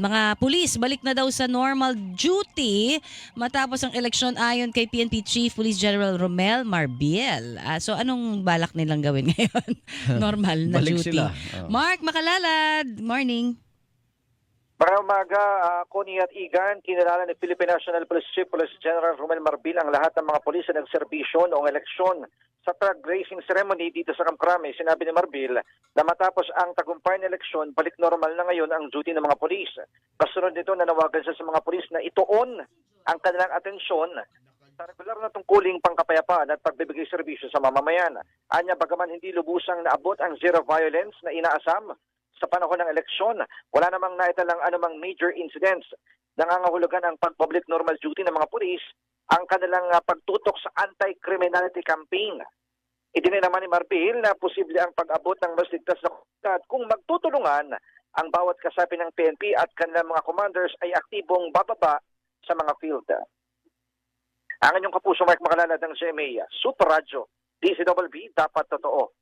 Mga pulis, balik na daw sa normal duty matapos ang eleksyon ayon kay PNP Chief Police General Romel Marbil. So anong balak nilang gawin ngayon? Normal na Balik duty. sila. Mark Makalalad, morning. Maraming umaga, Connie at Igan, kinilala ni Philippine National Police Chief Police General Romel Marbil ang lahat ng mga pulis na nagserbisyo noong eleksyon. Sa flag raising ceremony dito sa Camp Crame, sinabi ni Marbil na matapos ang tagumpay ng eleksyon, balik normal na ngayon ang duty ng mga pulis. Kasunod nito, nanawagan siya sa mga pulis na ituon ang kanilang atensyon sa regular na tungkuling pangkapayapaan at pagbibigay serbisyo sa mamamayan. Anya, bagaman hindi lubusang naabot ang zero violence na inaasam sa panahon ng eleksyon, wala namang naitalang anumang major incidents. Nangangahulugan ang pag-public normal duty ng mga pulis ang kanilang pagtutok sa anti-criminality campaign. Idinay naman ni Marbil na posible ang pag-abot ng mas ligtas na komunidad kung magtutulungan ang bawat kasapi ng PNP at kanilang mga commanders ay aktibong bababa sa mga field. Ang inyong kapuso Mark Makalalad ng GMA, Super Radio, DCWB, dapat totoo.